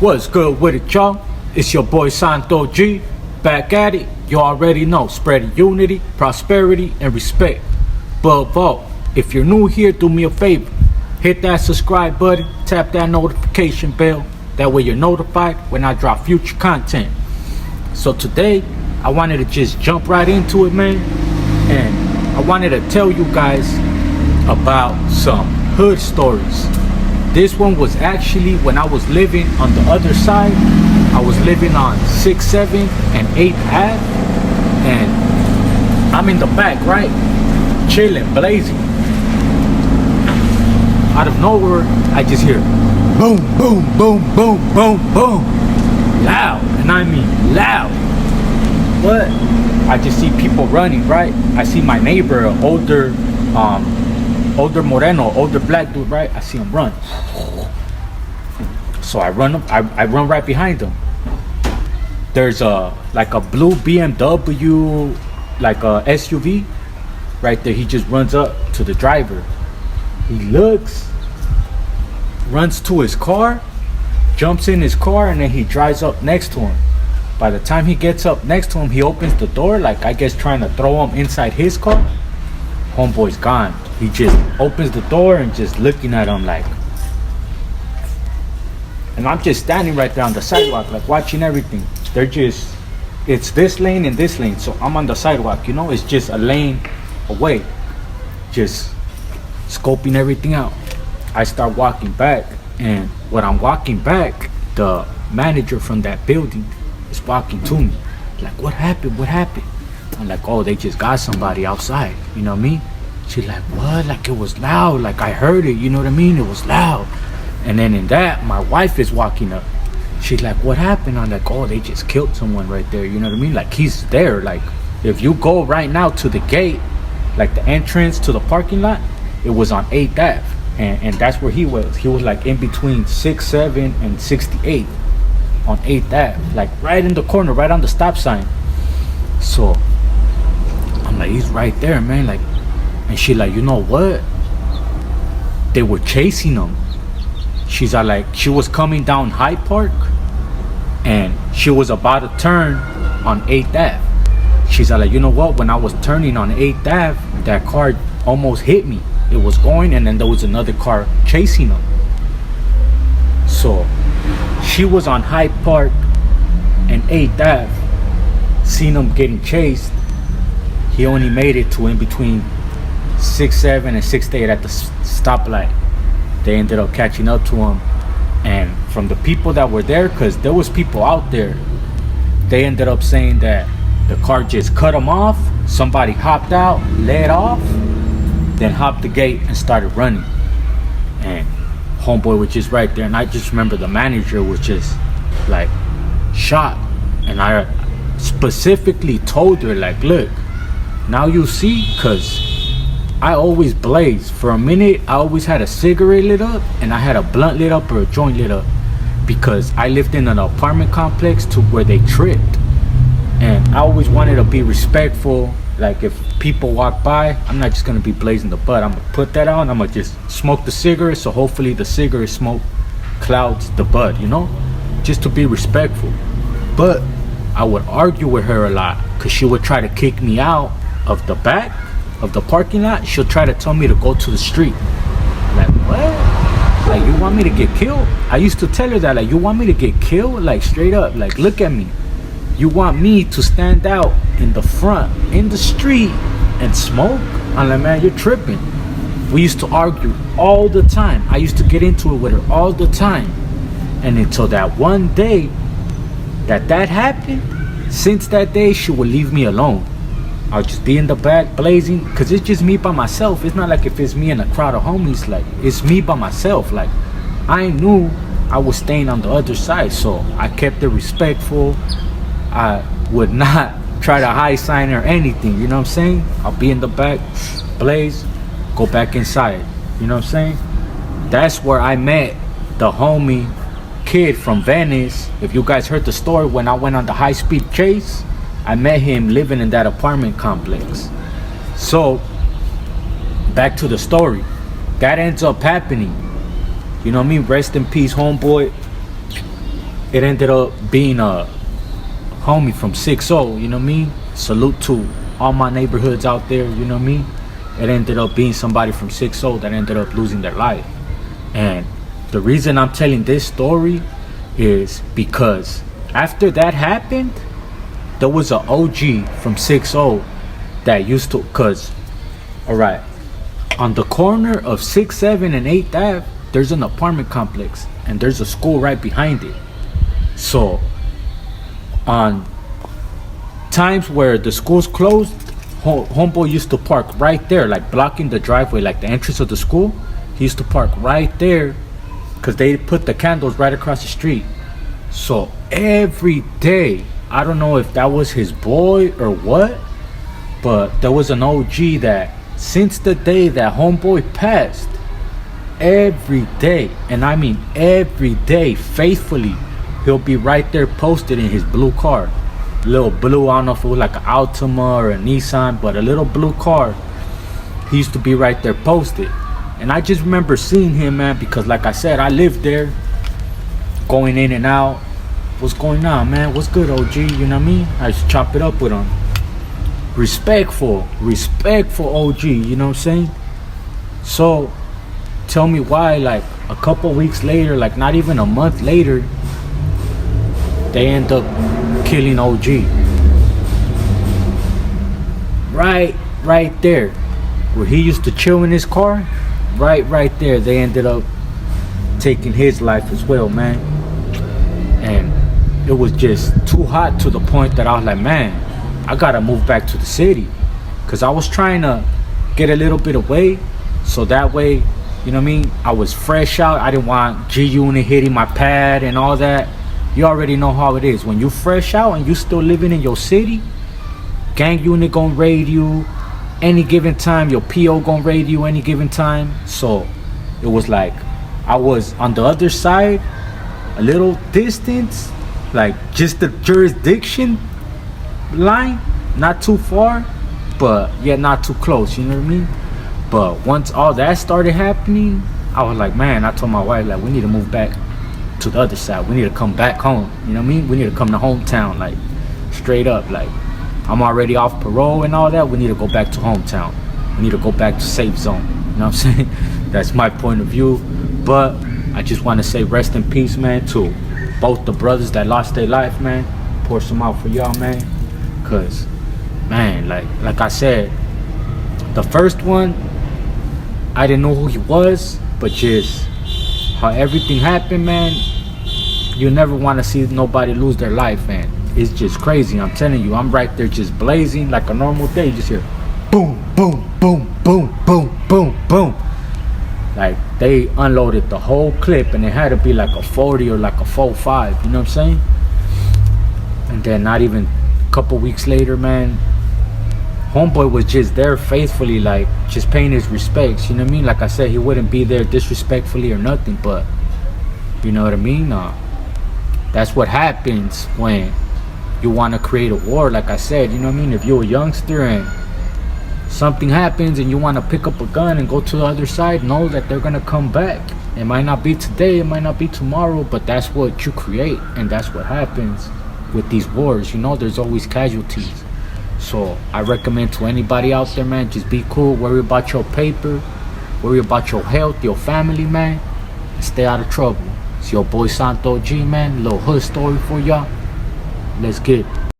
What's good with it, y'all? It's your boy Santo G, back at it. You already know, spreading unity, prosperity, and respect. But above all, if you're new here, do me a favor. Hit that subscribe button, tap that notification bell. That way you're notified when I drop future content. So today, I wanted to just jump right into it, man. And I wanted to tell you guys about some hood stories. This one was actually when I was living on the other side. I was living on 6th, 7th, and 8th Ave. And I'm in the back, right? Chilling, blazing. Out of nowhere, I just hear boom, boom, boom, boom, boom, boom. Loud, and I mean loud. What? I just see people running, right? I see my neighbor, older Moreno, older black dude, right? I see him run. So I run up, I run right behind him. There's like a blue BMW, like a SUV, right there. He just runs up to the driver. He looks, runs to his car, jumps in his car, and then he drives up next to him. By the time he gets up next to him, he opens the door, like I guess trying to throw him inside his car. Homeboy's gone. He just opens the door and just looking at him like. And I'm just standing right there on the sidewalk, like watching everything. They're just, it's this lane and this lane. So I'm on the sidewalk, you know, it's just a lane away. Just scoping everything out. I start walking back, and when I'm walking back, the manager from that building is walking to me. Like, what happened? What happened? I'm like, oh, they just got somebody outside. You know what I mean? She's like, what? Like, it was loud. Like, I heard it. You know what I mean? It was loud. And then in that, my wife is walking up. She's like, what happened? I'm like, oh, they just killed someone right there. You know what I mean? Like, he's there. Like, if you go right now to the gate, like the entrance to the parking lot, it was on 8th Ave. And that's where he was. He was like in between 6th, 7th, and 68th on 8th Ave. Like right in the corner, right on the stop sign. So I'm like, he's right there, man. Like, and she like, you know what? They were chasing him. She's like, she was coming down Hyde Park, and she was about to turn on 8th Ave. She's like, you know what? When I was turning on 8th Ave, that car almost hit me. It was going, and then there was another car chasing him. So she was on Hyde Park and 8th Ave, seen him getting chased. He only made it to in between 6th, 7th, and 6th, 8th at the stoplight. They ended up catching up to him, and from the people that were there, because there was people out there, they ended up saying that the car just cut him off. Somebody hopped out, let off, then hopped the gate and started running. And homeboy was just right there, and I just remember the manager was just like shocked. And I specifically told her, like, look, now you see, because I always blaze. For a minute, I always had a cigarette lit up, and I had a blunt lit up or a joint lit up, because I lived in an apartment complex to where they tripped. And I always wanted to be respectful. Like, if people walk by, I'm not just gonna be blazing the butt. I'm gonna put that out, and I'm gonna just smoke the cigarette, so hopefully the cigarette smoke clouds the bud, you know, just to be respectful. But I would argue with her a lot, because she would try to kick me out of the back of the parking lot. She'll try to tell me to go to the street. Like, what? Like, you want me to get killed? I used to tell her that, like, you want me to get killed? Like, straight up, like, look at me. You want me to stand out in the front, in the street, and smoke? I'm like, man, you're tripping. We used to argue all the time. I used to get into it with her all the time. And until that one day that happened, since that day, she would leave me alone. I'll just be in the back blazing, because it's just me by myself. It's not like if it's me and a crowd of homies. Like, it's me by myself. Like, I knew I was staying on the other side, so I kept it respectful. I would not try to high sign or anything, you know what I'm saying? I'll be in the back, blaze, go back inside, you know what I'm saying? That's where I met the homie kid from Venice. If you guys heard the story, when I went on the high-speed chase, I met him living in that apartment complex. So back to the story, that ends up happening. You know what I mean? Rest in peace, homeboy. it ended up being a homie from 6-0, you know what I mean? Salute to all my neighborhoods out there, you know what I mean? It ended up being somebody from 6-0 that ended up losing their life. And the reason I'm telling this story is because after that happened, there was an OG from 6-0 that used to, cause, alright, on the corner of 6th, 7th, and 8th Ave, there's an apartment complex, and there's a school right behind it. So, on times where the school's closed, homeboy used to park right there, like blocking the driveway, like the entrance of the school. He used to park right there, cause they put the candles right across the street. So every day, I don't know if that was his boy or what, but there was an OG that since the day that homeboy passed, every day, and I mean every day, faithfully, he'll be right there posted in his blue car. Little blue, I don't know if it was like an Altima or a Nissan, but a little blue car. He used to be right there posted. And I just remember seeing him, man, because like I said, I lived there, going in and out. What's going on, man? What's good, OG? You know what I mean? I used to chop it up with him. Respectful OG, you know what I'm saying? So, tell me why, like, a couple weeks later, like not even a month later, they end up killing OG. Right there, where he used to chill in his car, right there, they ended up taking his life as well, man. And it was just too hot to the point that I was like, man, I gotta move back to the city, because I was trying to get a little bit away, so that way, you know what I mean, I was fresh out. I didn't want G-Unit hitting my pad and all that. You already know how it is. When you fresh out and you still living in your city, gang unit gonna raid you any given time. Your PO gonna raid you any given time. So it was like I was on the other side, a little distance, like just the jurisdiction line, not too far, but yet not too close, you know what I mean? But once all that started happening, I was like, man, I told my wife, like, we need to move back to the other side. We need to come back home, you know what I mean? We need to come to hometown, like, straight up. Like, I'm already off parole and all that. We need to go back to hometown. We need to go back to safe zone, you know what I'm saying? That's my point of view. But I just want to say rest in peace, man, to both the brothers that lost their life, man. Pour some out for y'all, man. Cause, man, like I said, the first one, I didn't know who he was, but just how everything happened, man, you never want to see nobody lose their life, man. It's just crazy. I'm telling you, I'm right there just blazing like a normal day. You just hear boom, boom, boom, boom, boom, boom, boom. Like, they unloaded the whole clip, and it had to be like a 40 or like a 4.5, you know what I'm saying? And then not even a couple weeks later, man, homeboy was just there faithfully, like, just paying his respects, you know what I mean? Like I said, he wouldn't be there disrespectfully or nothing, but, you know what I mean? That's what happens when you want to create a war, like I said, you know what I mean? If you're a youngster and something happens and you want to pick up a gun and go to the other side, know that they're going to come back. It might not be today, it might not be tomorrow, but that's what you create, and that's what happens with these wars, you know? There's always casualties. So I recommend to anybody out there, man, just be cool, worry about your paper, worry about your health, your family, man, and stay out of trouble. It's your boy Santo G, man. Little hood story for y'all. Let's get it.